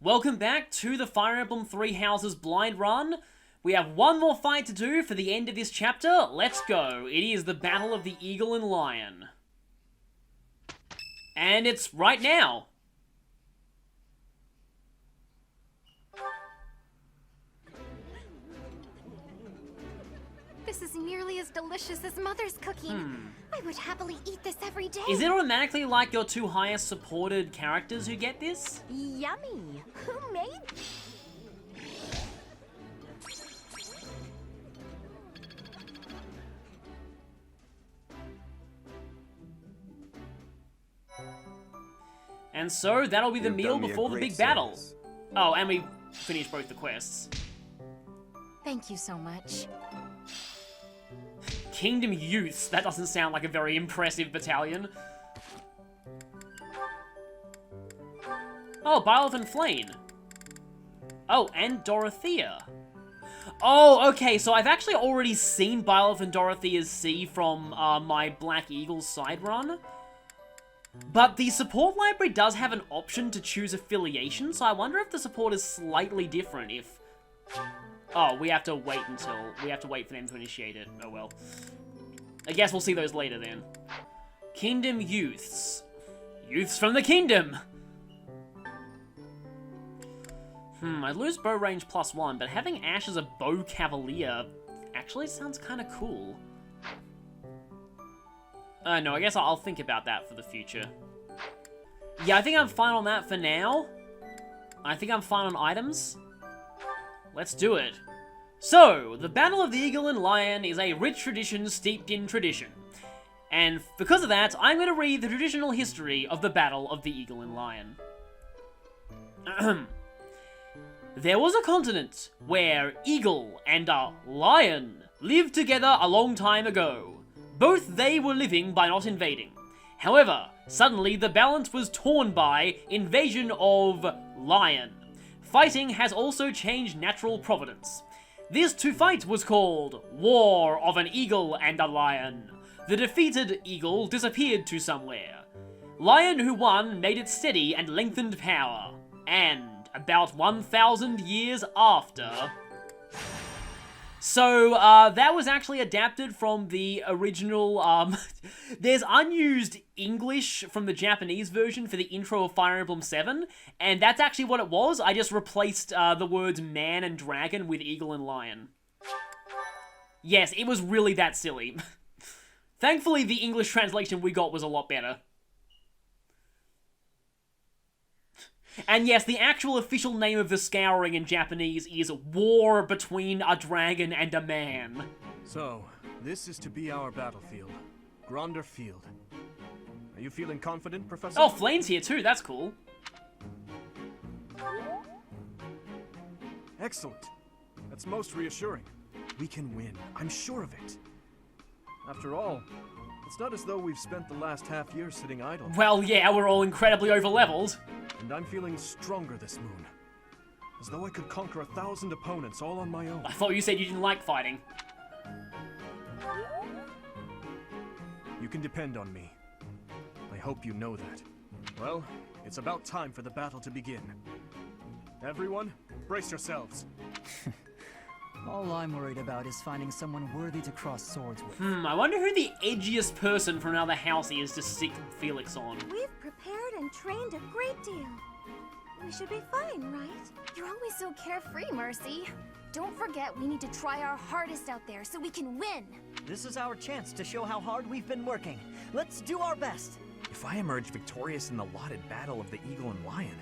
Welcome back to the Fire Emblem Three Houses blind run. We have one more fight to do for the end of this chapter. Let's go. It is the Battle of the Eagle and Lion. And it's right now. This is nearly as delicious as Mother's cooking. I would happily eat this every day. Is it automatically like your two highest supported characters who get this? Yummy. Who made? And so that'll be the You've meal done me a before the great big battle. service. Oh, and we finished both the quests. Thank you so much. Kingdom Youths. That doesn't sound like a very impressive battalion. Oh, Byleth and Flayn. Oh, and Dorothea. Oh, okay, so I've actually already seen Byleth and Dorothea's C from my Black Eagle side run. But the support library does have an option to choose affiliation, so I wonder if the support is slightly different if... Oh, we have to wait for them to initiate it. Oh well. I guess we'll see those later then. Kingdom Youths. Youths from the Kingdom! I'd lose bow range +1, but having Ash as a bow cavalier actually sounds kind of cool. No, I guess I'll think about that for the future. Yeah, I think I'm fine on that for now. I think I'm fine on items. Let's do it. So, the Battle of the Eagle and Lion is a rich tradition steeped in tradition. And because of that, I'm going to read the traditional history of the Battle of the Eagle and Lion. There was a continent where eagle and a lion lived together a long time ago. Both they were living by not invading. However, suddenly the balance was torn by invasion of lion. Fighting has also changed natural providence. This to fight was called War of an Eagle and a Lion. The defeated eagle disappeared to somewhere. Lion who won made it steady and lengthened power. And about 1,000 years after... So, that was actually adapted from the original, there's unused English from the Japanese version for the intro of Fire Emblem 7, and that's actually what it was. I just replaced, the words man and dragon with eagle and lion. Yes, it was really that silly. Thankfully, the English translation we got was a lot better. And yes, the actual official name of the scouring in Japanese is War Between a Dragon and a Man. So, this is to be our battlefield. Gronder Field. Are you feeling confident, Professor? Oh, Flayn's here too, that's cool. Excellent. That's most reassuring. We can win. I'm sure of it. After all, it's not as though we've spent the last half year sitting idle. Well, yeah, we're all incredibly overleveled. And I'm feeling stronger this moon. As though I could conquer 1,000 opponents all on my own. I thought you said you didn't like fighting. You can depend on me. I hope you know that. Well, it's about time for the battle to begin. Everyone, brace yourselves. All I'm worried about is finding someone worthy to cross swords with. I wonder who the edgiest person from another house is to sick Felix on. We've prepared and trained a great deal. We should be fine, right? You're always so carefree, Mercy. Don't forget we need to try our hardest out there so we can win. This is our chance to show how hard we've been working. Let's do our best. If I emerge victorious in the lauded battle of the Eagle and Lion,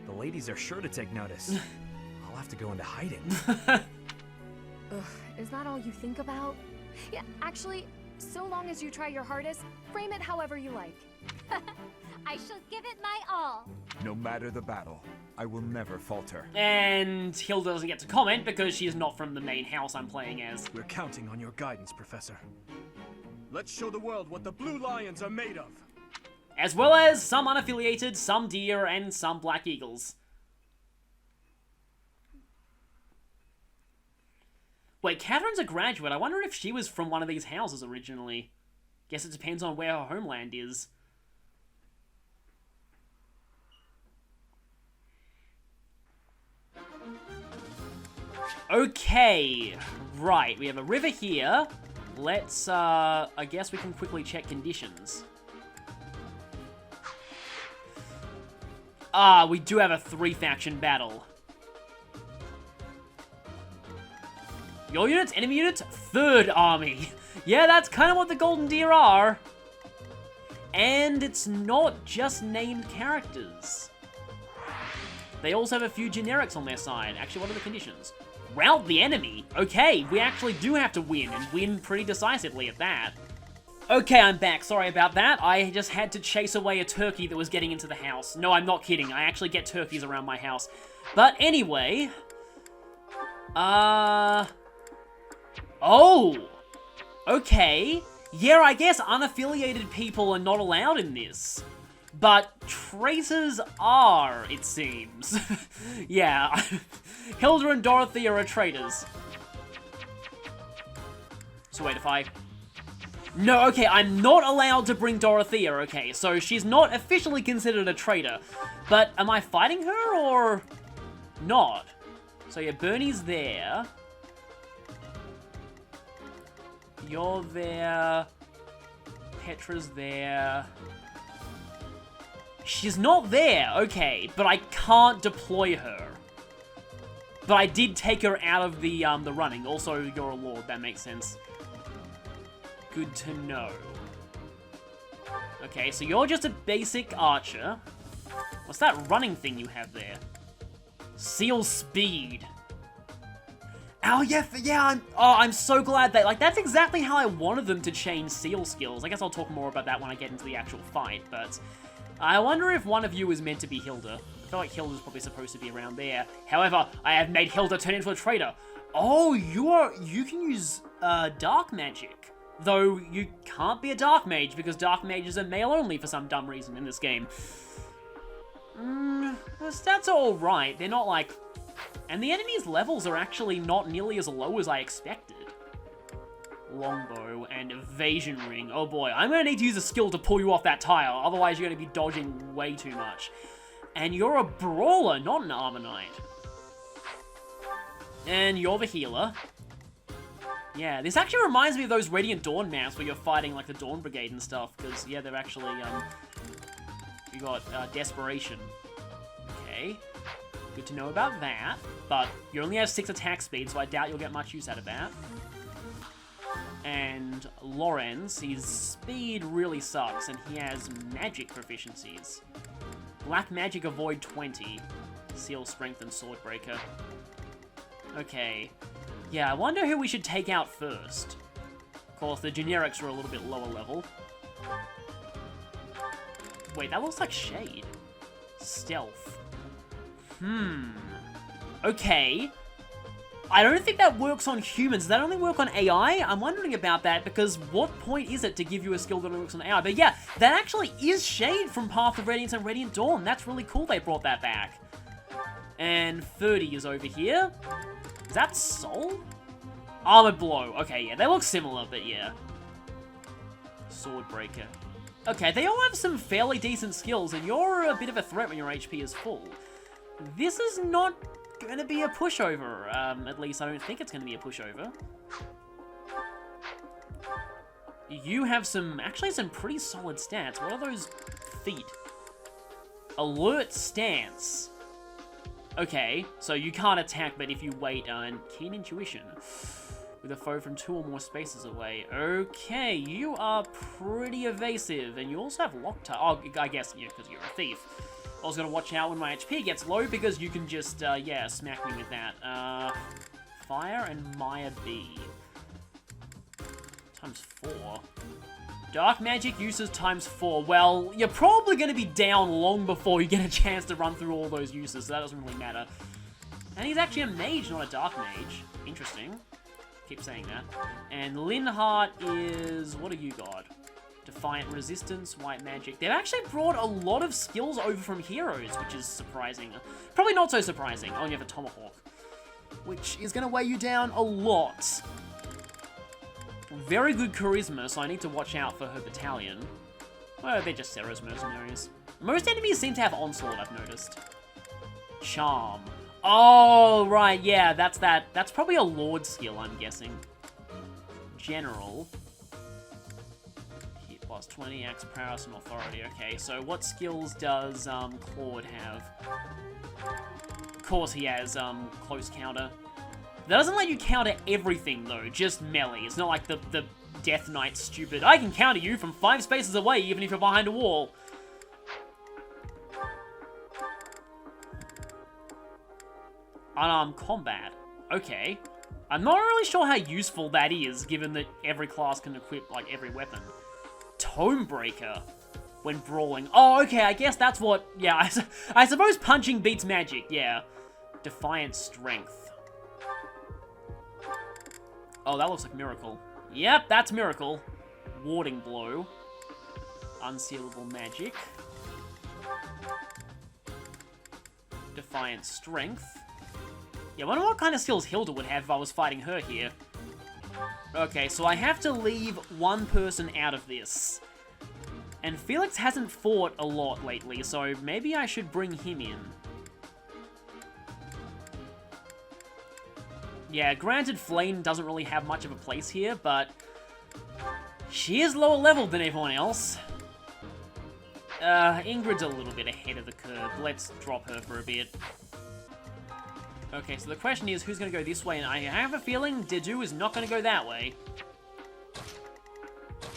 the ladies are sure to take notice. I'll have to go into hiding. Ugh, is that all you think about? Yeah, actually, so long as you try your hardest, frame it however you like. I shall give it my all. No matter the battle, I will never falter. And Hilda doesn't get to comment because she is not from the main house I'm playing as. We're counting on your guidance, Professor. Let's show the world what the Blue Lions are made of. As well as some unaffiliated, some deer, and some black eagles. Wait, Catherine's a graduate. I wonder if she was from one of these houses originally. Guess it depends on where her homeland is. Okay, right, we have a river here. Let's, I guess we can quickly check conditions. Ah, we do have a 3-faction battle. Your units, enemy units, 3rd army. Yeah, that's kind of what the Golden Deer are. And it's not just named characters. They also have a few generics on their side. Actually, what are the conditions? Rout the enemy. Okay, we actually do have to win, and win pretty decisively at that. Okay, I'm back. Sorry about that. I just had to chase away a turkey that was getting into the house. No, I'm not kidding. I actually get turkeys around my house. But anyway... Oh! Okay. Yeah, I guess unaffiliated people are not allowed in this. But traitors are, it seems. Yeah. Hilda and Dorothy are traitors. So wait, if I... No, okay, I'm not allowed to bring Dorothea, okay, so she's not officially considered a traitor. But am I fighting her, or not? So yeah, Bernie's there. You're there. Petra's there. She's not there, okay, but I can't deploy her. But I did take her out of the running. Also, you're a lord, that makes sense. Good to know. Okay, so you're just a basic archer. What's that running thing you have there? Seal speed. Oh, yeah, I'm so glad that, like, that's exactly how I wanted them to change seal skills. I guess I'll talk more about that when I get into the actual fight, but I wonder if one of you is meant to be Hilda. I feel like Hilda's probably supposed to be around there. However, I have made Hilda turn into a traitor. Oh, you can use, dark magic. Though, you can't be a dark mage, because dark mages are male only for some dumb reason in this game. The stats are alright, they're not like... And the enemy's levels are actually not nearly as low as I expected. Longbow and evasion ring. Oh boy, I'm gonna need to use a skill to pull you off that tile, otherwise you're gonna be dodging way too much. And you're a brawler, not an armor knight. And you're the healer. Yeah, this actually reminds me of those Radiant Dawn maps where you're fighting like the Dawn Brigade and stuff, because yeah, they're actually, you got Desperation. Okay, good to know about that, but you only have 6 attack speed, so I doubt you'll get much use out of that. And Lorenz, his speed really sucks, and he has magic proficiencies. Black Magic Avoid 20, Seal Strength and Swordbreaker. Okay. Yeah, I wonder who we should take out first. Of course, the generics are a little bit lower level. Wait, that looks like Shade. Stealth. Okay. I don't think that works on humans. Does that only work on AI? I'm wondering about that, because what point is it to give you a skill that only works on AI? But yeah, that actually is Shade from Path of Radiance and Radiant Dawn. That's really cool they brought that back. And 30 is over here. Is that Soul? Armored Blow. Okay, yeah, they look similar, but yeah. Swordbreaker. Okay, they all have some fairly decent skills, and you're a bit of a threat when your HP is full. This is not going to be a pushover. At least I don't think it's going to be a pushover. You have actually some pretty solid stats. What are those feet? Alert Stance. Okay, so you can't attack, but if you wait, and Keen Intuition. With a foe from 2 or more spaces away. Okay, you are pretty evasive, and you also have Loctite. Oh, I guess, yeah, because you're a thief. I was going to watch out when my HP gets low, because you can just, yeah, smack me with that. Fire and Maya B. Times 4. Dark magic uses times 4. Well, you're probably going to be down long before you get a chance to run through all those uses, so that doesn't really matter. And he's actually a mage, not a dark mage. Interesting. Keep saying that. And Linhardt is... What do you got? Defiant Resistance, White Magic. They've actually brought a lot of skills over from heroes, which is surprising. Probably not so surprising. Oh, you have a Tomahawk, which is going to weigh you down a lot. Very good charisma, so I need to watch out for her battalion. Well, they're just Serra's mercenaries. Most enemies seem to have Onslaught, I've noticed. Charm. Oh, right, yeah, that's that. That's probably a Lord skill, I'm guessing. General. Hit plus 20, axe prowess, and authority. Okay, so what skills does Claude have? Of course he has close counter. That doesn't let you counter everything, though, just melee. It's not like the Death Knight stupid, I can counter you from 5 spaces away, even if you're behind a wall. Unarmed combat. Okay. I'm not really sure how useful that is, given that every class can equip, like, every weapon. Tomebreaker. When brawling. Oh, okay, I guess that's what... Yeah, I suppose punching beats magic, yeah. Defiant Strength. Oh, that looks like Miracle. Yep, that's Miracle. Warding Blow. Unsealable Magic. Defiant Strength. Yeah, I wonder what kind of skills Hilda would have if I was fighting her here. Okay, so I have to leave one person out of this. And Felix hasn't fought a lot lately, so maybe I should bring him in. Yeah, granted, Flayn doesn't really have much of a place here, but she is lower level than everyone else. Ingrid's a little bit ahead of the curve. Let's drop her for a bit. Okay, so the question is, who's going to go this way? And I have a feeling Dedu is not going to go that way.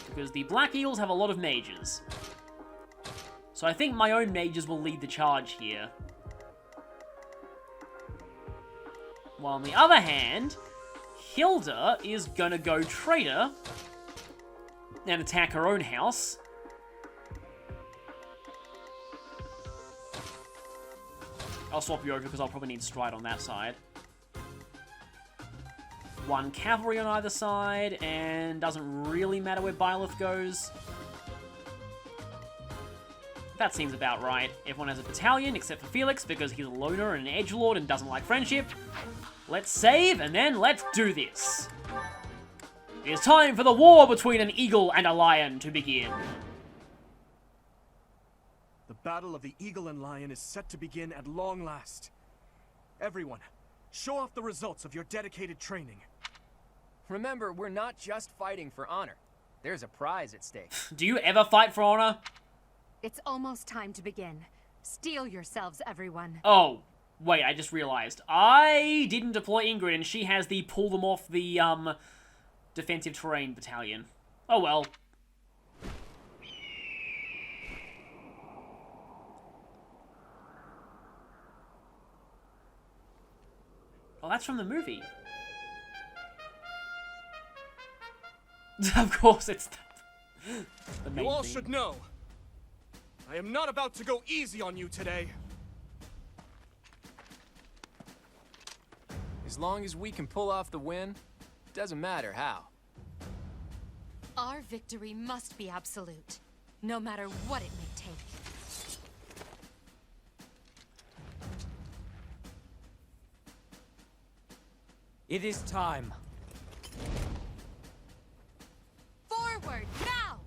Because the Black Eagles have a lot of mages. So I think my own mages will lead the charge here. While on the other hand, Hilda is going to go traitor and attack her own house. I'll swap you over because I'll probably need stride on that side. 1 cavalry on either side, and doesn't really matter where Byleth goes. That seems about right. Everyone has a battalion except for Felix because he's a loner and an edgelord and doesn't like friendship. Let's save, and then let's do this. It is time for the war between an eagle and a lion to begin. The battle of the Eagle and Lion is set to begin at long last. Everyone, show off the results of your dedicated training. Remember, we're not just fighting for honor. There's a prize at stake. Do you ever fight for honor? It's almost time to begin. Steel yourselves, everyone. Oh, wait, I just realized. I didn't deploy Ingrid, and she has the pull them off the, defensive terrain battalion. Oh well. Oh, that's from the movie. Of course, it's the main You all thing. should know, I am not about to go easy on you today. As long as we can pull off the win, doesn't matter how. Our victory must be absolute, no matter what it may take. It is time. Forward, now!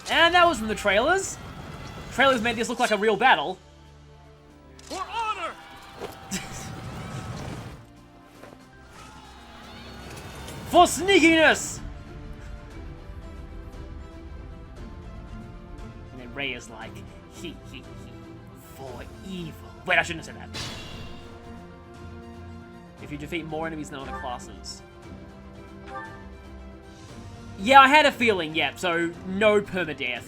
And that was from the trailers. Trailers made this look like a real battle. For honor! For sneakiness! And then Ray is like, he, for evil. Wait, I shouldn't have said that. If you defeat more enemies than other classes. Yeah, I had a feeling, yeah, so no permadeath.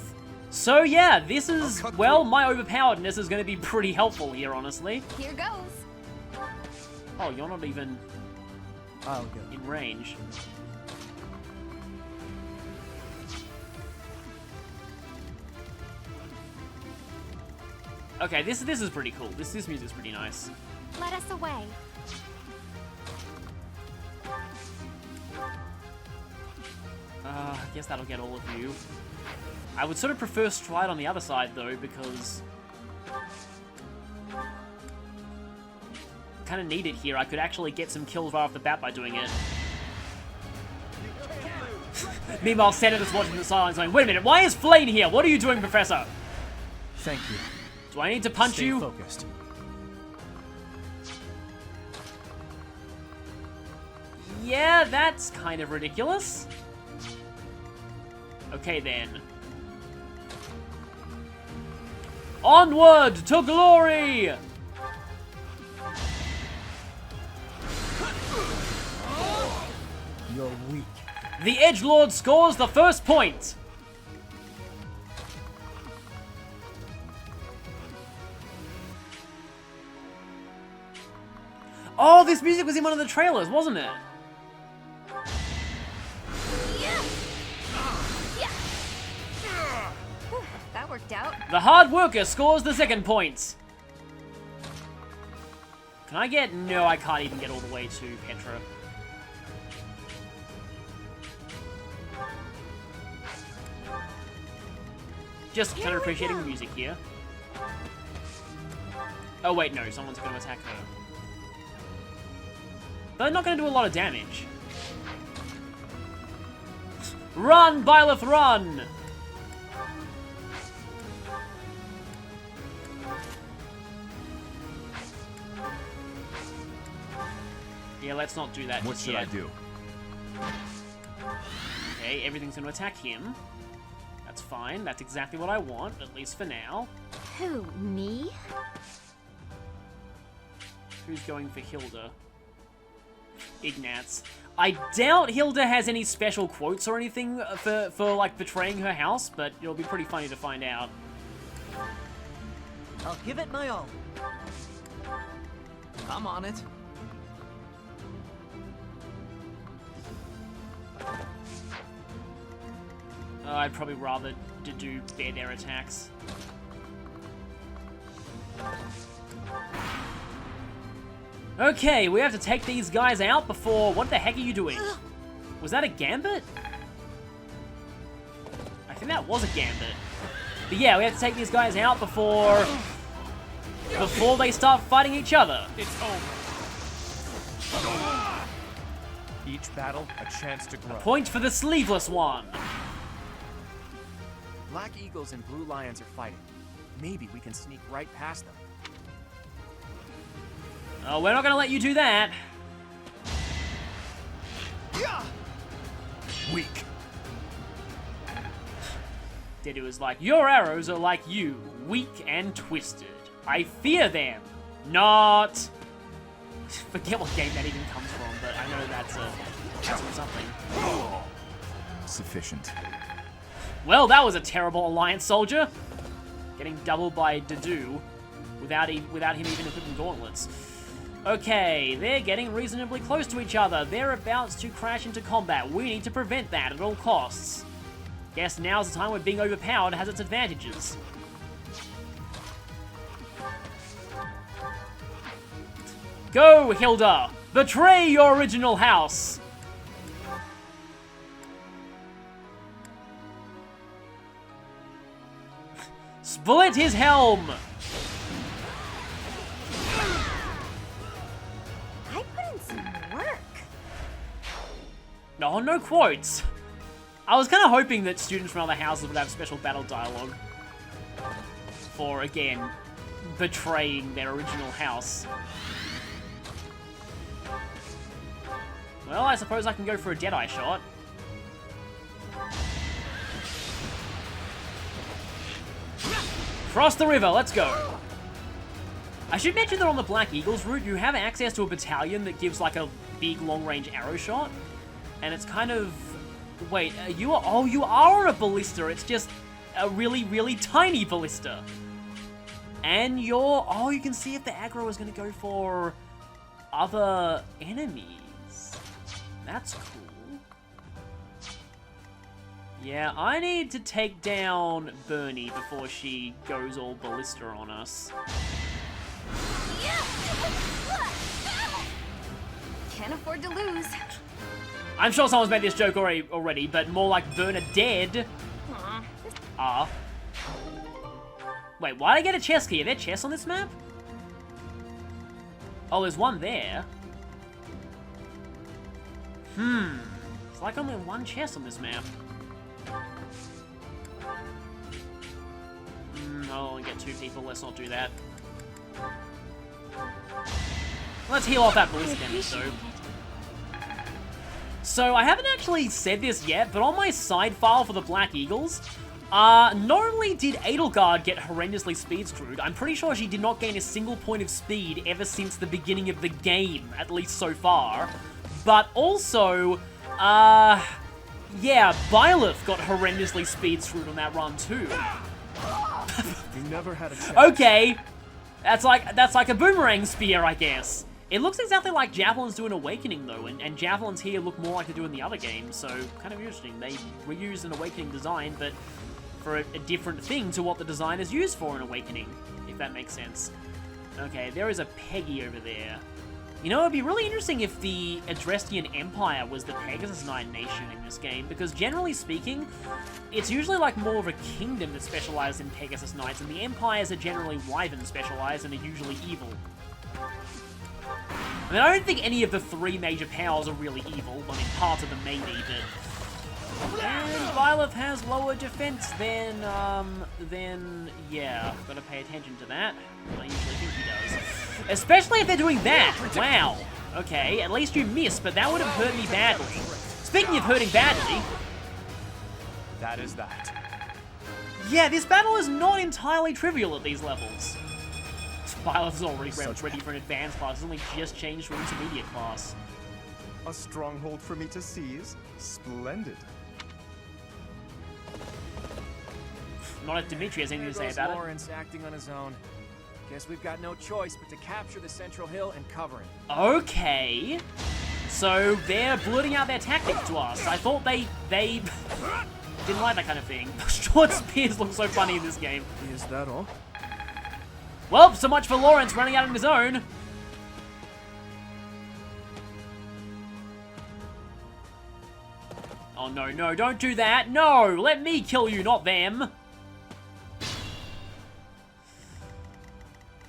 So yeah, this is, well, my overpoweredness is going to be pretty helpful here, honestly. Here goes. Oh, you're not even I'll go. in range. Okay, this is pretty cool. This music's pretty nice. Let us away. I guess that'll get all of you. I would sort of prefer stride on the other side, though, because kind of need it here. I could actually get some kills right off the bat by doing it. Meanwhile, Senator's watching the silence going, wait a minute, why is Flayn here? What are you doing, Professor? Thank you. Do I need to punch Stay you? focused. Yeah, that's kind of ridiculous. Okay then. Onward to glory! You're weak. The edgelord scores the first point. Oh, this music was in one of the trailers, wasn't it? That worked out. The hard worker scores the second point. Can I get... No, I can't even get all the way to Petra. Just kind of appreciating the music here. Oh wait, no, someone's going to attack her. They're not going to do a lot of damage. Run, Byleth, run! Yeah, let's not do that What just should yet. I do? Okay, everything's going to attack him. That's fine. That's exactly what I want, at least for now. Who, me? Who's going for Hilda? Ignatz. I doubt Hilda has any special quotes or anything for like, betraying her house, but it'll be pretty funny to find out. I'll give it my all. I'm on it. I'd probably rather do their attacks. Okay, we have to take these guys out before... What the heck are you doing? Was that a gambit? I think that was a gambit. But yeah, we have to take these guys out before they start fighting each other. It's over. Each battle, a chance to grow. Point for the sleeveless one. Black Eagles and Blue Lions are fighting. Maybe we can sneak right past them. Oh, we're not gonna let you do that. Weak. Dedu was like, your arrows are like you, weak and twisted. I fear them, not... Forget what game that even comes from, but I know that's something. Sufficient. Well, that was a terrible Alliance soldier. Getting doubled by Dedu without him even equipping gauntlets. Okay, they're getting reasonably close to each other. They're about to crash into combat. We need to prevent that at all costs. Guess now's the time when being overpowered has its advantages. Go, Hilda! Betray your original house! Split his helm! I put in some work. No, no quotes. I was kind of hoping that students from other houses would have special battle dialogue for, again, betraying their original house. Well, I suppose I can go for a Deadeye shot. Cross the river, let's go. I should mention that on the Black Eagles route, you have access to a battalion that gives like a big long-range arrow shot. And it's kind of... Wait, you are... Oh, you are a ballista. It's just a really, really tiny ballista. And you're... Oh, you can see if the aggro is going to go for other enemies. That's cool. Yeah, I need to take down Bernie before she goes all ballista on us. Can't afford to lose. I'm sure someone's made this joke already, but more like Bernadette. Ah. Wait, why did I get a chest key? Are there chests on this map? Oh, there's one there. It's like only one chest on this map. I'll only get 2 people, let's not do that. Let's heal off that ballistic damage though. So I haven't actually said this yet, but on my side file for the Black Eagles, not only did Edelgard get horrendously speed screwed, I'm pretty sure she did not gain a single point of speed ever since the beginning of the game, at least so far. But also, yeah, Byleth got horrendously speed screwed on that run too. You never had a chance. Okay, that's like a boomerang spear, I guess. It looks exactly like Javelins do in Awakening, though, and Javelins here look more like they do in the other games, so kind of interesting. They reused an Awakening design, but for a different thing to what the design is used for in Awakening, if that makes sense. Okay, there is a Peggy over there. You know, it'd be really interesting if the Adrestian Empire was the Pegasus Knight nation in this game, because generally speaking, it's usually like more of a kingdom that specializes in Pegasus Knights, and the Empires are generally Wyvern specialized and are usually evil. I mean, I don't think any of the three major powers are really evil. I mean, parts of them may be, but... And Byleth has lower defense than, yeah, gotta pay attention to that. I usually think he does. Especially if they're doing that! Wow! Okay, at least you missed, but that would have hurt me badly. Speaking of hurting badly... That is that. Yeah, this battle is not entirely trivial at these levels. Byleth is already ready for an advanced class. It's only just changed to an intermediate class. A stronghold for me to seize? Splendid. Not if Dimitri has anything to say There about goes it. Lawrence acting on his own. Guess we've got no choice but to capture the central hill and cover it. Okay. So they're blurting out their tactics to us. I thought they didn't like that kind of thing. Short spears look so funny in this game. Is that all? Well, so much for Lawrence running out on his own. Oh no, no, don't do that. No, let me kill you, not them.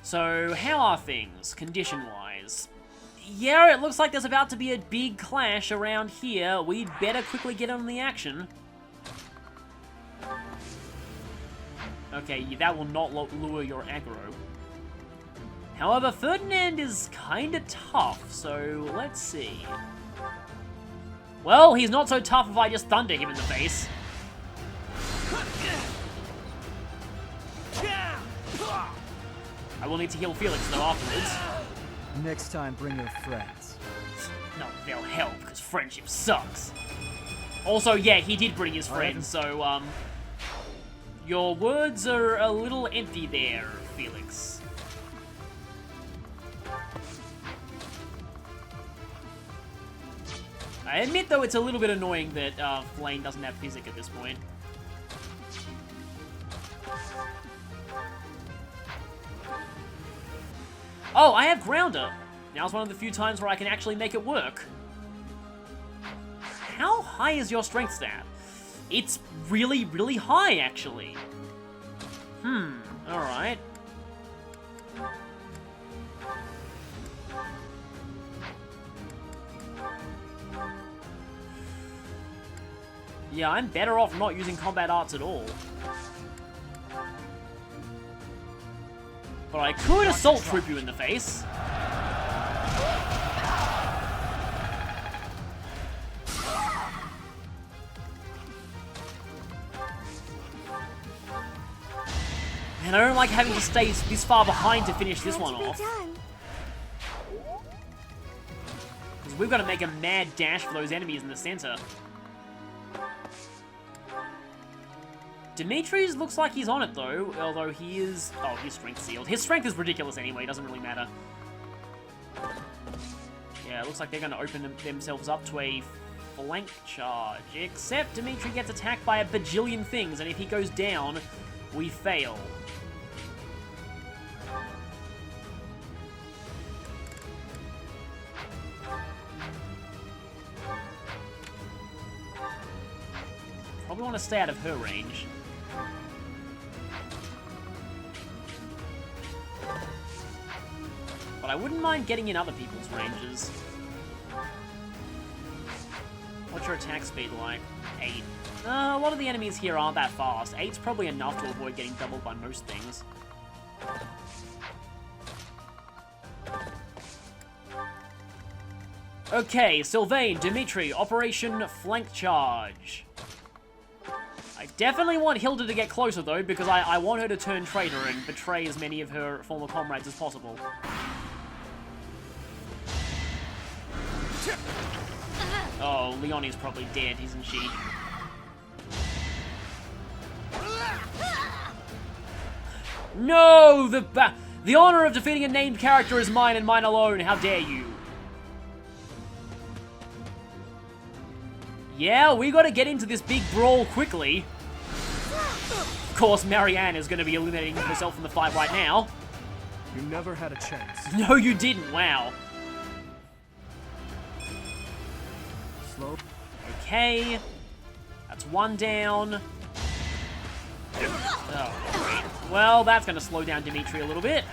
So, how are things, condition-wise? Yeah, it looks like there's about to be a big clash around here. We'd better quickly get on the action. Okay, that will not lure your aggro. However, Ferdinand is kinda tough, so let's see. Well, he's not so tough if I just thunder him in the face. I will need to heal Felix, though, afterwards. Next time, bring your friends. No, they'll help, because friendship sucks. Also, yeah, he did bring his friends, so, your words are a little empty there, Felix. I admit, though, it's a little bit annoying that Flayn doesn't have physic at this point. Oh, I have Grounder. Now's one of the few times where I can actually make it work. How high is your strength stat? It's really, really high, actually. Alright. Yeah, I'm better off not using combat arts at all. But I could assault troop you in the face. And I don't like having to stay this far behind to finish this one off. Because we've got to make a mad dash for those enemies in the center. Dimitri's looks like he's on it, though, although he is... Oh, he's strength sealed. His strength is ridiculous anyway, doesn't really matter. Yeah, it looks like they're going to open themselves up to a flank charge, except Dimitri gets attacked by a bajillion things, and if he goes down, we fail. Probably want to stay out of her range. But I wouldn't mind getting in other people's ranges. What's your attack speed like? 8. A lot of the enemies here aren't that fast. 8's probably enough to avoid getting doubled by most things. Okay, Sylvain, Dimitri, Operation Flank Charge. I definitely want Hilda to get closer, though, because I want her to turn traitor and betray as many of her former comrades as possible. Oh, Leonie's probably dead, isn't she? No! The honor of defeating a named character is mine and mine alone. How dare you? Yeah, we gotta get into this big brawl quickly. Of course, Marianne is gonna be eliminating herself from the fight right now. You never had a chance. No, you didn't. Wow. Slow. Okay. That's one down. Oh, great. Well, that's gonna slow down Dimitri a little bit.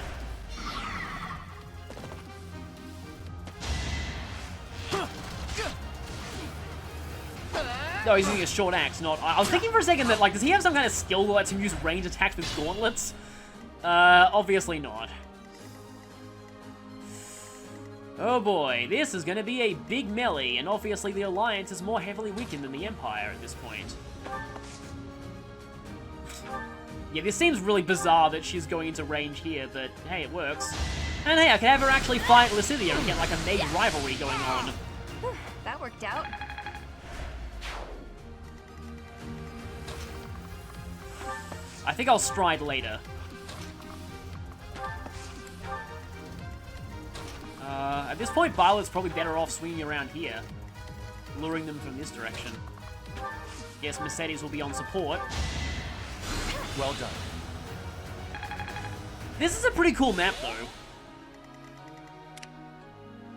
No, he's using a short axe, not... I was thinking for a second that, like, does he have some kind of skill that lets him use range attacks with gauntlets? Obviously not. Oh boy, this is gonna be a big melee, and obviously the Alliance is more heavily weakened than the Empire at this point. Yeah, this seems really bizarre that she's going into range here, but hey, it works. And hey, I can have her actually fight Lysithea and get, like, a mage rivalry going on. That worked out. I think I'll stride later. At this point, Violet's probably better off swinging around here, luring them from this direction. Yes, Mercedes will be on support. Well done. This is a pretty cool map, though.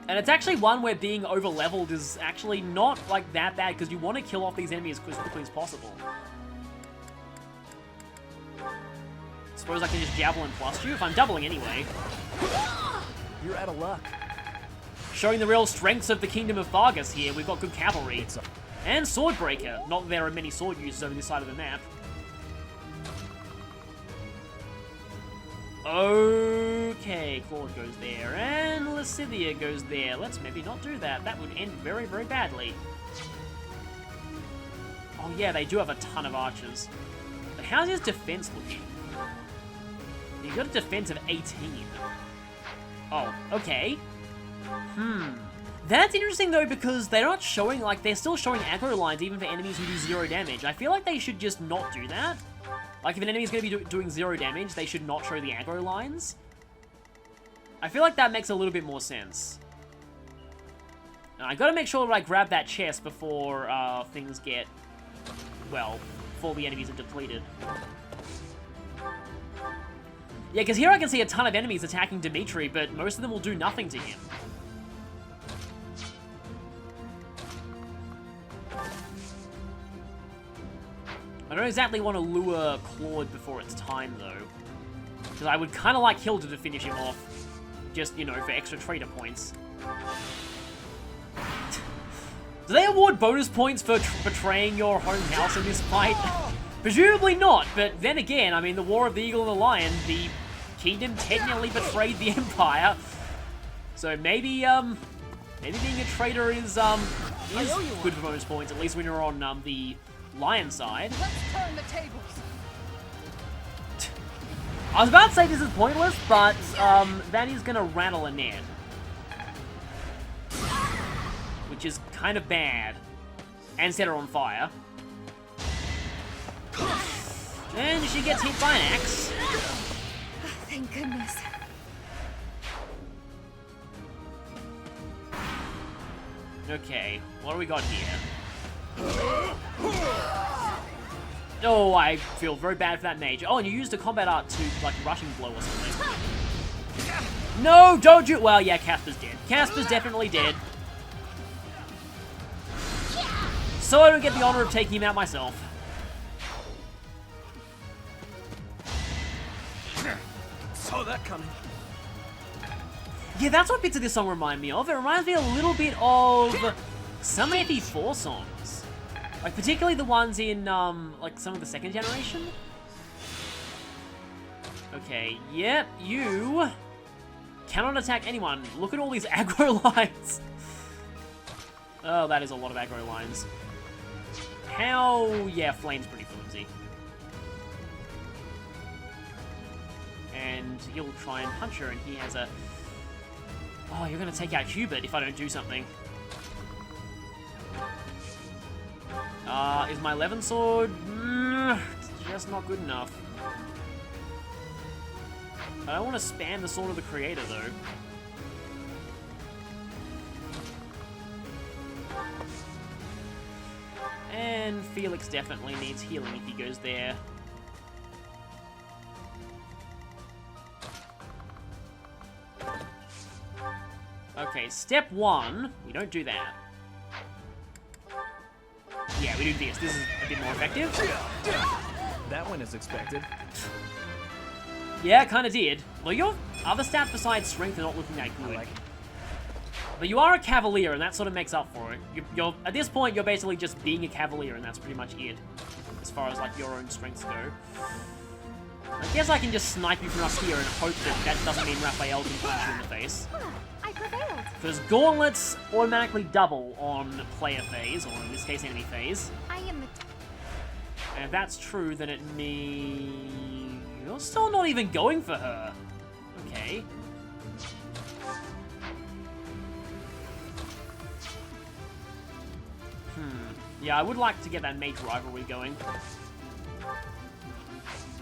And it's actually one where being over-leveled is actually not, like, that bad, because you want to kill off these enemies as quickly as possible. Suppose I can just Javelin plus you, if I'm doubling anyway. You're out of luck. Showing the real strengths of the Kingdom of Fargus here. We've got good cavalry. And Swordbreaker. Not that there are many sword users over this side of the map. Okay, Claude goes there, and Lysithea goes there. Let's maybe not do that. That would end very, very badly. Oh yeah, they do have a ton of archers. But how's his defense looking? You've got a defense of 18. Oh, okay. That's interesting, though, because they're not showing, like, they're still showing aggro lines even for enemies who do 0 damage. I feel like they should just not do that. Like, if an enemy's going to be doing 0 damage, they should not show the aggro lines. I feel like that makes a little bit more sense. Now, I gotta make sure that I grab that chest before things get, well, before the enemies are depleted. Yeah, because here I can see a ton of enemies attacking Dimitri, but most of them will do nothing to him. I don't exactly want to lure Claude before it's time, though. Because I would kind of like Hilda to finish him off. Just, you know, for extra traitor points. Do they award bonus points for betraying your home house in this fight? Presumably not, but then again, I mean, the War of the Eagle and the Lion, the kingdom technically betrayed the Empire. So maybe, maybe being a traitor is good for bonus points, at least when you're on, the Lion side. Let's turn the tables. I was about to say this is pointless, but, Vanny's gonna rattle a net. Which is kind of bad. And set her on fire. And she gets hit by an axe. Thank goodness. Okay, what do we got here? Oh, I feel very bad for that mage. Oh, and you used a combat art to, like, rushing blow or something. No, don't you- well, yeah, Casper's dead. Casper's definitely dead. So I don't get the honor of taking him out myself. Saw that coming. Yeah, that's what bits of this song remind me of. It reminds me a little bit of some FE4 songs. Like, particularly the ones in, like, some of the second generation. Okay, yep, you cannot attack anyone. Look at all these aggro lines. Oh, that is a lot of aggro lines. How... Yeah, Flayn's pretty flimsy. And he'll try and punch her, and he has a... Oh, you're gonna take out Hubert if I don't do something. Is my 11 sword... it's just not good enough. I don't want to spam the Sword of the Creator, though. And Felix definitely needs healing if he goes there. Okay, step 1. We don't do that. Yeah, we do this. This is a bit more effective. That went as expected. Yeah, kind of did. Well, your other stats besides strength are not looking that good. But you are a cavalier, and that sort of makes up for it. You're at this point, you're basically just being a cavalier, and that's pretty much it. As far as, like, your own strengths go. I guess I can just snipe you from up here and hope that that doesn't mean Raphael can punch you in the face. I prevailed. Because gauntlets automatically double on player phase, or in this case, enemy phase. I am the... And if that's true, then it means... You're still not even going for her. Okay. Yeah, I would like to get that mage rivalry going.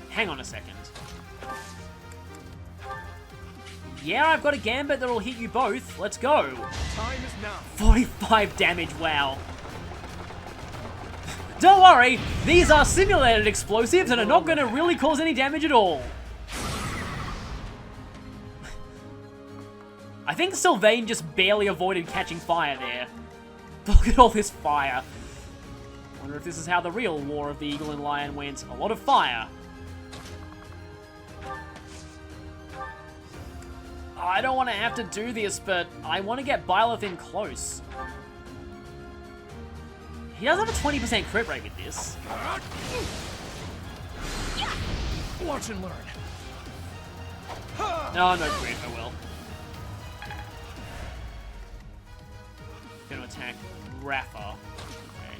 Hang on a second. Yeah, I've got a gambit that'll hit you both. Let's go. Time is now. 45 damage, wow. Don't worry, these are simulated explosives and are not going to really cause any damage at all. I think Sylvain just barely avoided catching fire there. Look at all this fire. Wonder if this is how the real War of the Eagle and Lion went. A lot of fire. I don't want to have to do this, but I want to get Byleth in close. He does have a 20% crit rate with this. Watch and learn. No, no crit. Oh well. Gonna attack Rafa. Okay.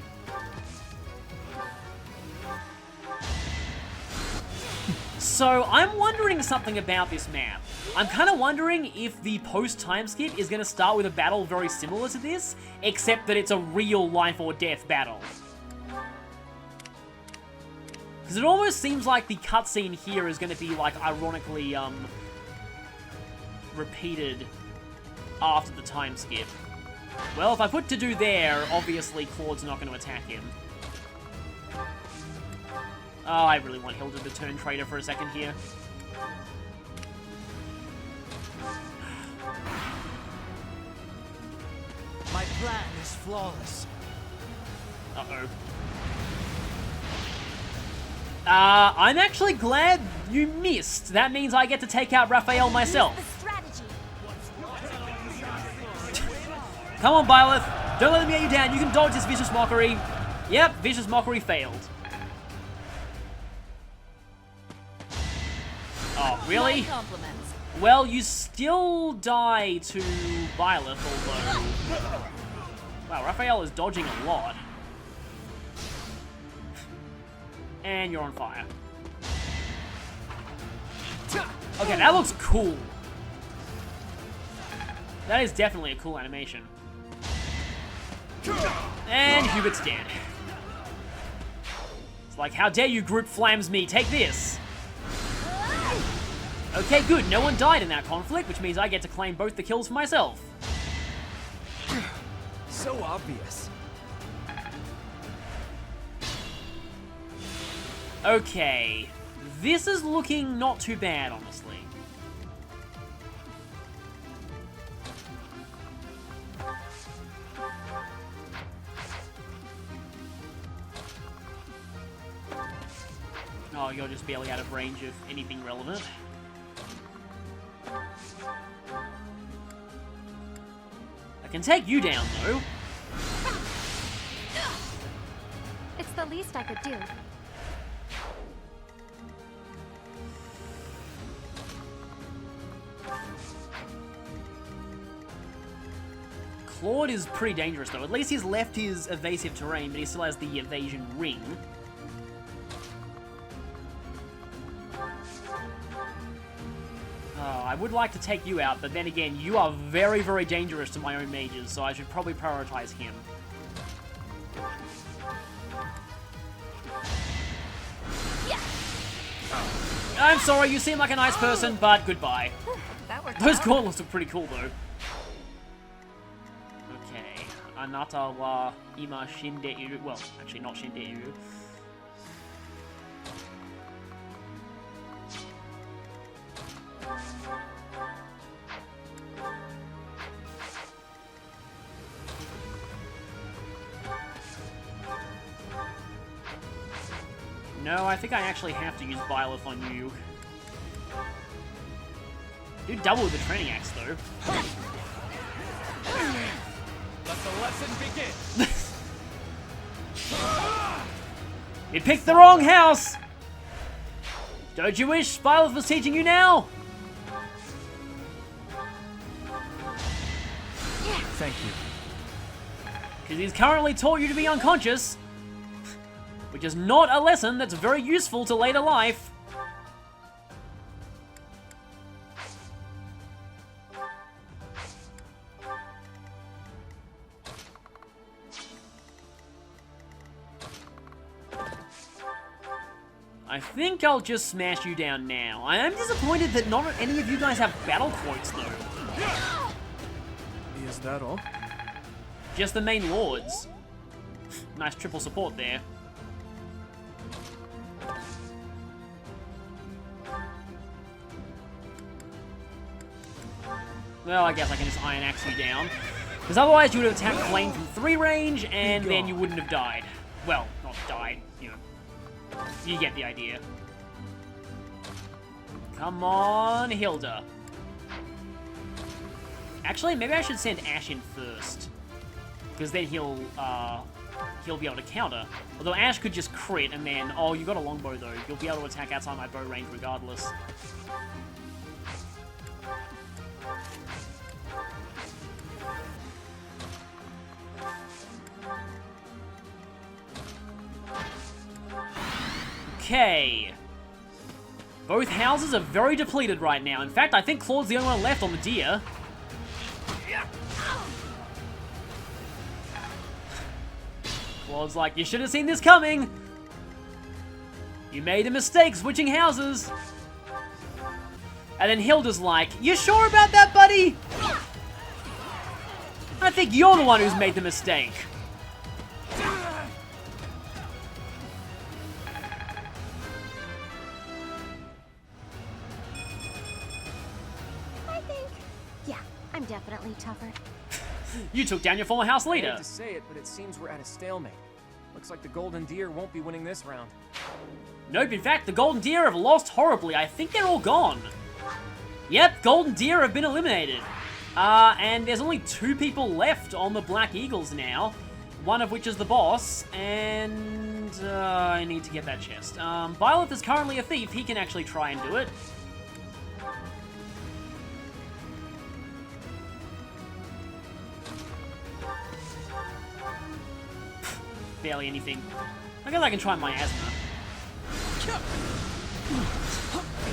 So, I'm wondering something about this map. I'm kind of wondering if the post-time skip is going to start with a battle very similar to this, except that it's a real life or death battle. Because it almost seems like the cutscene here is going to be, like, ironically, repeated after the time skip. Well, if I put to do there, obviously Claude's not going to attack him. Oh, I really want Hilda to turn traitor for a second here. My plan is flawless. Uh-oh. I'm actually glad you missed. That means I get to take out Raphael myself. Come on, Byleth. Don't let them get you down. You can dodge this Vicious Mockery. Yep, Vicious Mockery failed. Oh, really? Well, you still die to Byleth, although... Wow, Raphael is dodging a lot. And you're on fire. Okay, that looks cool. That is definitely a cool animation. And Hubert's dead. It's like, how dare you group flams me, take this! Okay, good, no one died in that conflict, which means I get to claim both the kills for myself. So obvious. Okay, this is looking not too bad, honestly. Oh, you're just barely out of range of anything relevant. I can take you down, though. It's the least I could do. Claude is pretty dangerous, though. At least he's left his evasive terrain, but he still has the evasion ring. Oh, I would like to take you out, but then again, you are very, very dangerous to my own mages, so I should probably prioritize him. I'm sorry, you seem like a nice person, but goodbye. That worked Those out. gauntlets look pretty cool, though. Okay, Anata wa ima shindeiru. Well, actually not shindeiru. No, I think I actually have to use Byleth on you. Do double with the training axe, though. Let the lesson begin. You picked the wrong house! Don't you wish Byleth was teaching you now? Thank you. Because he's currently taught you to be unconscious. Which is not a lesson that's very useful to later life. I think I'll just smash you down now. I am disappointed that not any of you guys have battle quotes, though. Is that all? Just the main lords. Nice triple support there. Well, I guess I can just Iron Axe you down. Because otherwise you would have attacked Flayn from 3 range, and then you wouldn't have died. Well, not died, you know. You get the idea. Come on, Hilda. Actually, maybe I should send Ash in first. Because then he'll be able to counter. Although Ash could just crit, and then... Oh, you got a longbow, though. You'll be able to attack outside my bow range regardless. Okay. Both houses are very depleted right now. In fact, I think Claude's the only one left on the deer. Claude's like, you should have seen this coming. You made a mistake switching houses. And then Hilda's like, you sure about that, buddy? I think you're the one who's made the mistake. I'm definitely tougher. You took down your former house I leader. hate to say it, but it seems we're at a stalemate. Looks like the Golden Deer won't be winning this round. Nope, in fact, the Golden Deer have lost horribly. I think they're all gone. Yep, Golden Deer have been eliminated. And there's only 2 people left on the Black Eagles now. One of which is the boss, and I need to get that chest. Byleth is currently a thief. He can actually try and do it. Barely anything. I guess I can try my asthma.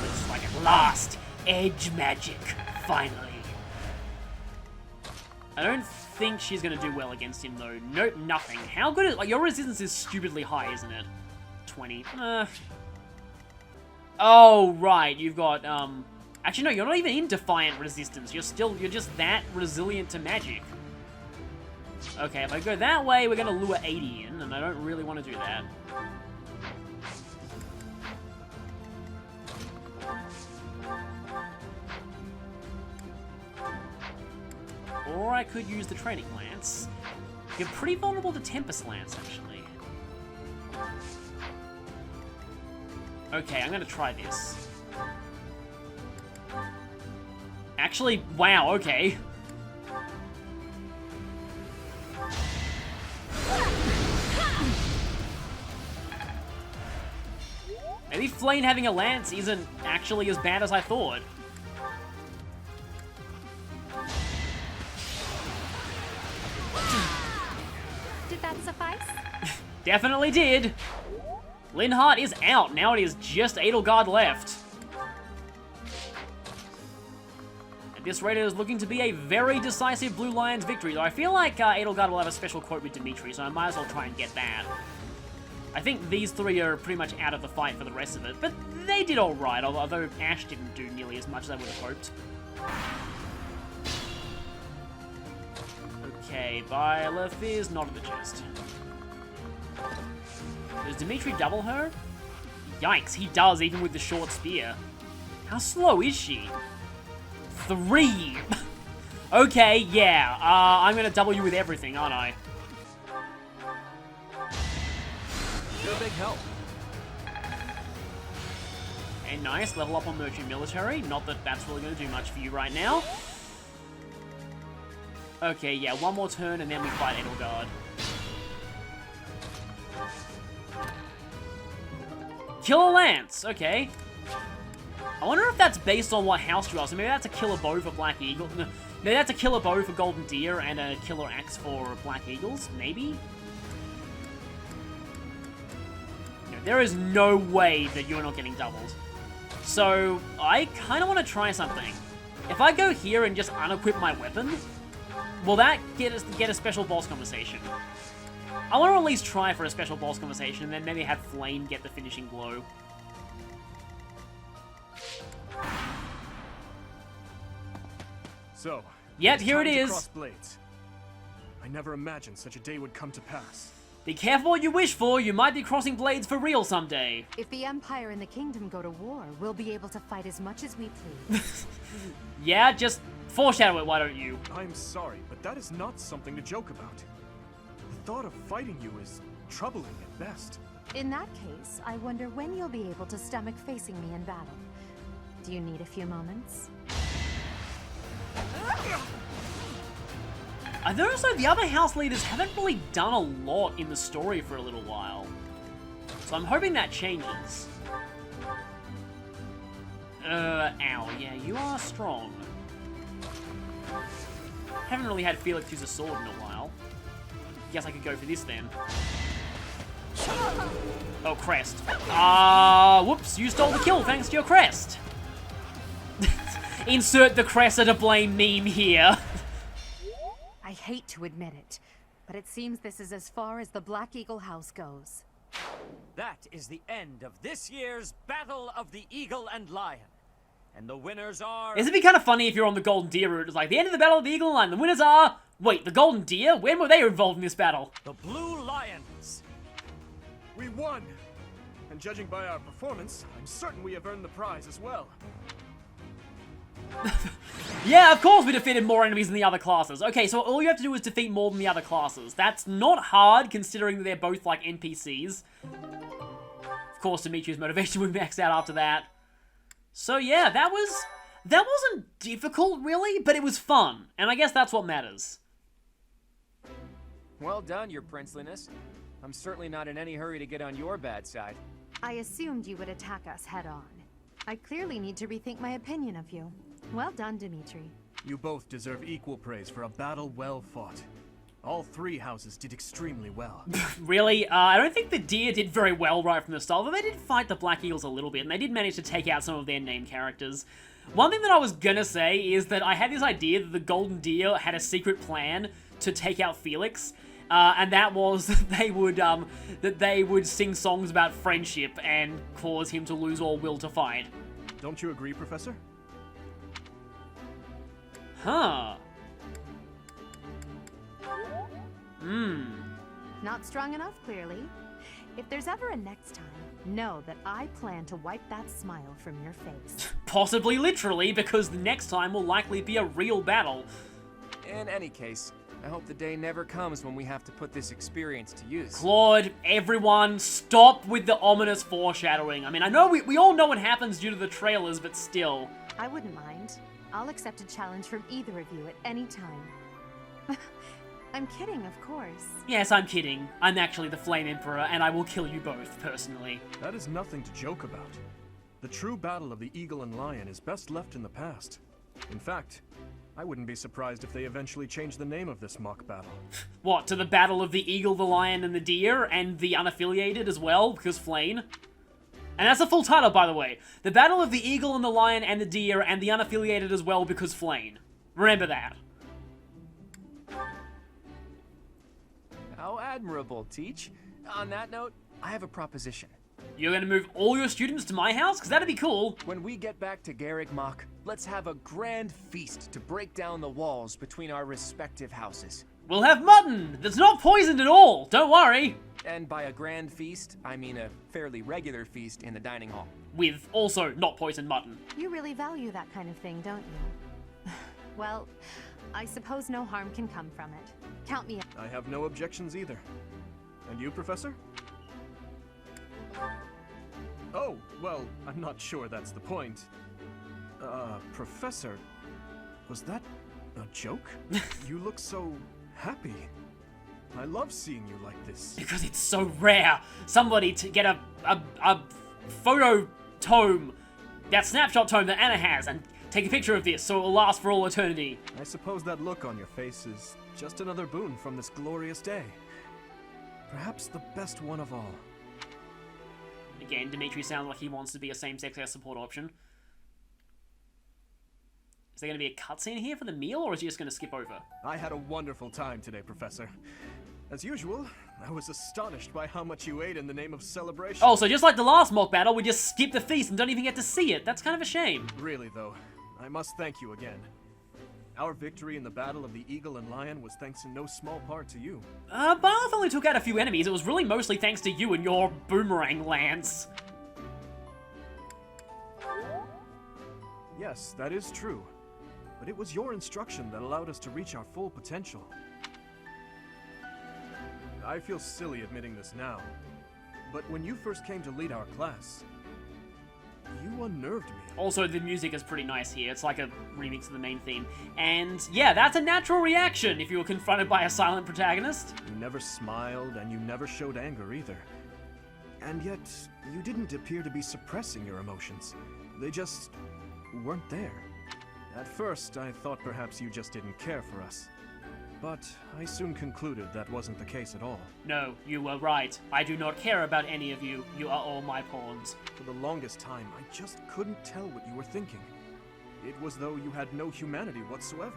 It's like at last, edge magic, finally. I don't think she's gonna do well against him though. Nope, nothing. How good is, like, your resistance is stupidly high, isn't it? 20. Oh, right, you've got, actually no, you're not even in defiant resistance. You're just that resilient to magic. Okay, if I go that way, we're gonna lure 80 in, and I don't really want to do that. Or I could use the Training Lance. You're pretty vulnerable to Tempest Lance, actually. Okay, I'm gonna try this. Actually, wow, okay. Maybe Flayn having a lance isn't actually as bad as I thought. Did that suffice? Definitely did. Linhardt is out. Now it is just Edelgard left. At this rate, it is looking to be a very decisive Blue Lions victory, though I feel like Edelgard will have a special quote with Dimitri, so I might as well try and get that. I think these three are pretty much out of the fight for the rest of it, but they did alright, although Ash didn't do nearly as much as I would have hoped. Okay, Byleth is not at the chest. Does Dimitri double her? Yikes, he does, even with the short spear. How slow is she? 3! Okay, yeah, I'm gonna double you with everything, aren't I? You're a big help. Okay, nice, level up on Merchant Military. Not that that's really gonna do much for you right now. Okay, yeah, one more turn and then we fight Edelgard. Killer Lance, okay. I wonder if that's based on what house you are. So maybe that's a killer bow for Black Eagle. No, maybe that's a killer bow for Golden Deer and a killer axe for Black Eagles, maybe? No, there is no way that you're not getting doubled. So, I kind of want to try something. If I go here and just unequip my weapon, will that get a special boss conversation? I want to at least try for a special boss conversation and then maybe have Flayn get the finishing blow. So, Yep, it's here it time to is. cross blades. I never imagined such a day would come to pass. Be careful what you wish for, you might be crossing blades for real someday. If the Empire and the Kingdom go to war, we'll be able to fight as much as we please. Yeah, just foreshadow it, why don't you? I'm sorry, but that is not something to joke about. The thought of fighting you is troubling at best. In that case, I wonder when you'll be able to stomach facing me in battle. Do you need a few moments? I noticed though the other house leaders haven't really done a lot in the story for a little while. So I'm hoping that changes. Ow, yeah, you are strong. Haven't really had Felix use a sword in a while. Guess I could go for this then. Oh, crest. Whoops, you stole the kill thanks to your crest. Insert the Cressor to blame meme here. I hate to admit it, but it seems this is as far as the Black Eagle House goes. That is the end of this year's Battle of the Eagle and Lion. And the winners are... It'd be kind of funny if you're on the Golden Deer route. It's like, the end of the Battle of the Eagle Line. The winners are... Wait, the Golden Deer? When were they involved in this battle? The Blue Lions. We won! And judging by our performance, I'm certain we have earned the prize as well. Yeah, of course we defeated more enemies than the other classes. Okay, so all you have to do is defeat more than the other classes. That's not hard, considering that they're both, like, NPCs. Of course, Dimitri's motivation would max out after that. So yeah, that wasn't difficult, really, but it was fun. And I guess that's what matters. Well done, your princeliness. I'm certainly not in any hurry to get on your bad side. I assumed you would attack us head-on. I clearly need to rethink my opinion of you. Well done, Dimitri. You both deserve equal praise for a battle well fought. All three houses did extremely well. Really? I don't think the Deer did very well right from the start, but they did fight the Black Eagles a little bit, and they did manage to take out some of their named characters. One thing that I was gonna say is that I had this idea that the Golden Deer had a secret plan to take out Felix, and that was that they would sing songs about friendship and cause him to lose all will to fight. Don't you agree, Professor? Huh. Not strong enough, clearly. If there's ever a next time, know that I plan to wipe that smile from your face. Possibly literally, because the next time will likely be a real battle. In any case, I hope the day never comes when we have to put this experience to use. Claude, everyone, stop with the ominous foreshadowing. I mean, I know we all know what happens due to the trailers, but still. I wouldn't mind. I'll accept a challenge from either of you at any time. I'm kidding, of course. Yes, I'm kidding. I'm actually the Flame Emperor, and I will kill you both, personally. That is nothing to joke about. The true battle of the Eagle and Lion is best left in the past. In fact, I wouldn't be surprised if they eventually change the name of this mock battle. What, to the Battle of the Eagle, the Lion, and the Deer, and the unaffiliated as well, because Flayn? And that's a full title, by the way. The Battle of the Eagle and the Lion and the Deer, and the unaffiliated as well, because Flayn. Remember that. How admirable, Teach. On that note, I have a proposition. You're gonna move all your students to my house? Because that'd be cool. When we get back to Garrigmach, let's have a grand feast to break down the walls between our respective houses. We'll have mutton that's not poisoned at all, don't worry. And by a grand feast, I mean a fairly regular feast in the dining hall. With also not poisoned mutton. You really value that kind of thing, don't you? Well, I suppose no harm can come from it. Count me in. I have no objections either. And you, Professor? Oh, well, I'm not sure that's the point. Professor, was that a joke? You look so happy. I love seeing you like this. Because it's so rare. Somebody to get a photo tome, that snapshot tome that Anna has, and take a picture of this so it will last for all eternity. I suppose that look on your face is just another boon from this glorious day. Perhaps the best one of all. Again, Dimitri sounds like he wants to be a same-sex support option. Is there going to be a cutscene here for the meal, or is he just going to skip over? I had a wonderful time today, Professor. As usual, I was astonished by how much you ate in the name of celebration. Oh, so just like the last mock battle, we just skip the feast and don't even get to see it. That's kind of a shame. Really, though, I must thank you again. Our victory in the Battle of the Eagle and Lion was thanks in no small part to you. Barth only took out a few enemies. It was really mostly thanks to you and your boomerang lance. Yes, that is true. But it was your instruction that allowed us to reach our full potential. I feel silly admitting this now, but when you first came to lead our class, you unnerved me. Also, the music is pretty nice here. It's like a remix of the main theme. And yeah, that's a natural reaction if you were confronted by a silent protagonist. You never smiled, and you never showed anger either. And yet, you didn't appear to be suppressing your emotions. They just weren't there. At first, I thought perhaps you just didn't care for us. But I soon concluded that wasn't the case at all. No, you were right. I do not care about any of you. You are all my pawns. For the longest time, I just couldn't tell what you were thinking. It was though you had no humanity whatsoever.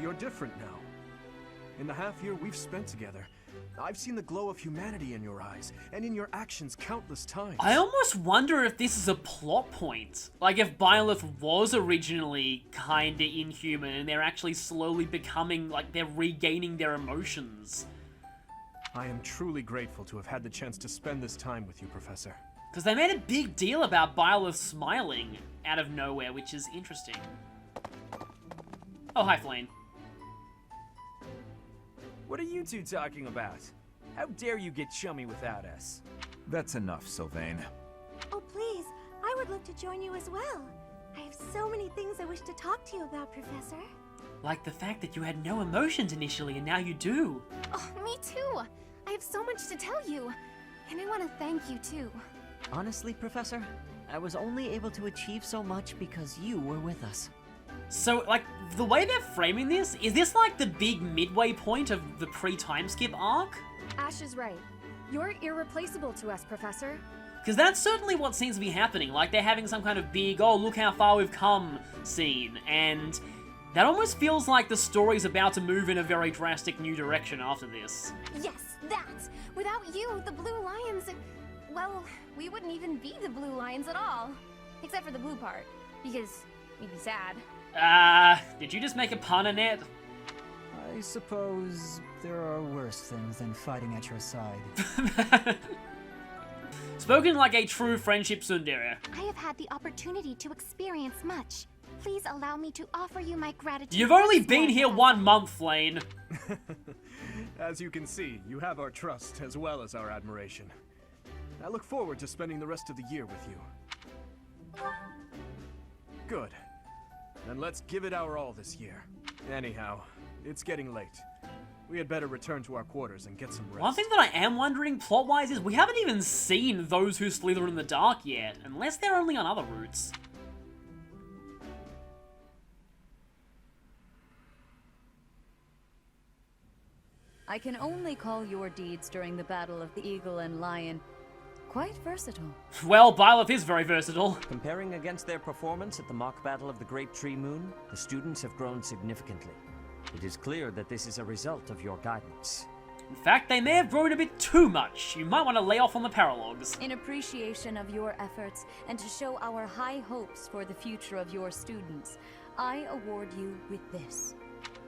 You're different now. In the half year we've spent together, I've seen the glow of humanity in your eyes, and in your actions countless times. I almost wonder if this is a plot point. Like if Byleth was originally kinda inhuman, and they're actually slowly becoming, like, they're regaining their emotions. I am truly grateful to have had the chance to spend this time with you, Professor. Because they made a big deal about Byleth smiling out of nowhere, which is interesting. Oh, hi, Flayn. What are you two talking about? How dare you get chummy without us? That's enough, Sylvain. Oh, please. I would love to join you as well. I have so many things I wish to talk to you about, Professor. Like the fact that you had no emotions initially, and now you do. Oh, me too. I have so much to tell you. And I want to thank you, too. Honestly, Professor, I was only able to achieve so much because you were with us. So, like, the way they're framing this, is this like the big midway point of the pre-time skip arc? Ash is right. You're irreplaceable to us, Professor. Because that's certainly what seems to be happening. Like, they're having some kind of big, oh, look how far we've come scene. And that almost feels like the story's about to move in a very drastic new direction after this. Yes, that! Without you, the Blue Lions... Well, we wouldn't even be the Blue Lions at all. Except for the blue part. Because we'd be sad. Did you just make a pun, Annette? I suppose there are worse things than fighting at your side. Spoken like a true friendship tsundere. I have had the opportunity to experience much. Please allow me to offer you my gratitude. You've only been here 1 month, Flayn. As you can see, you have our trust as well as our admiration. I look forward to spending the rest of the year with you. Good. Then let's give it our all this year. Anyhow, it's getting late. We had better return to our quarters and get some rest. One thing that I am wondering plot-wise is we haven't even seen those who slither in the dark yet, unless they're only on other routes. I can only call your deeds during the Battle of the Eagle and Lion quite versatile. Well, Byleth is very versatile. Comparing against their performance at the mock battle of the Great Tree Moon, the students have grown significantly. It is clear that this is a result of your guidance. In fact, they may have grown a bit too much. You might want to lay off on the paralogs. In appreciation of your efforts and to show our high hopes for the future of your students, I award you with this.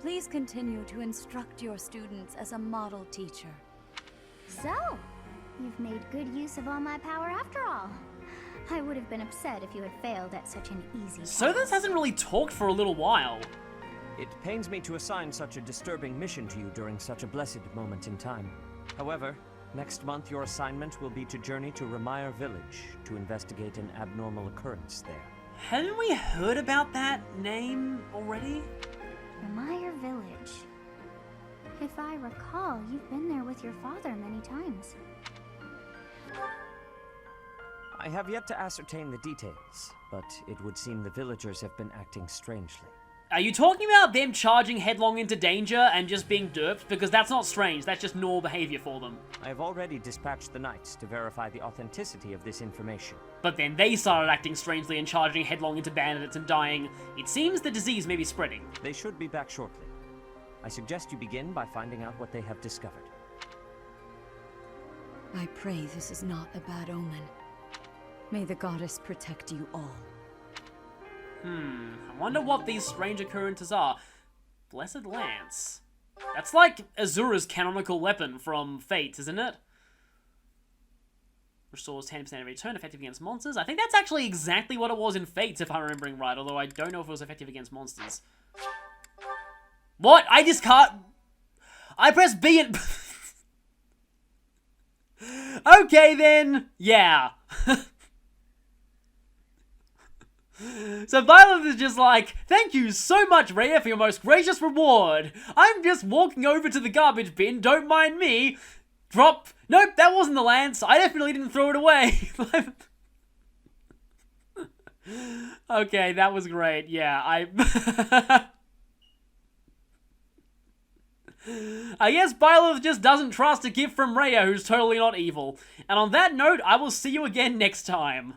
Please continue to instruct your students as a model teacher. So, you've made good use of all my power after all. I would have been upset if you had failed at such an easy task. So this hasn't really talked for a little while. It pains me to assign such a disturbing mission to you during such a blessed moment in time. However, next month your assignment will be to journey to Ramire Village to investigate an abnormal occurrence there. Hadn't we heard about that name already? Ramire Village. If I recall, you've been there with your father many times. I have yet to ascertain the details, but it would seem the villagers have been acting strangely. Are you talking about them charging headlong into danger and just being derped? Because that's not strange, that's just normal behavior for them. I have already dispatched the knights to verify the authenticity of this information. But then they started acting strangely and charging headlong into bandits and dying. It seems the disease may be spreading. They should be back shortly. I suggest you begin by finding out what they have discovered. I pray this is not a bad omen. May the goddess protect you all. I wonder what these strange occurrences are. Blessed Lance. That's like Azura's canonical weapon from Fates, isn't it? Restores 10% every turn, effective against monsters. I think that's actually exactly what it was in Fates, if I'm remembering right, although I don't know if it was effective against monsters. What? I discard... I press B and... Okay, then. Yeah. So Byleth is just like, thank you so much, Rhea, for your most gracious reward. I'm just walking over to the garbage bin, don't mind me. Drop. Nope, that wasn't the lance. I definitely didn't throw it away. Okay, that was great. Yeah, I guess Byleth just doesn't trust a gift from Rhea, who's totally not evil. And on that note, I will see you again next time.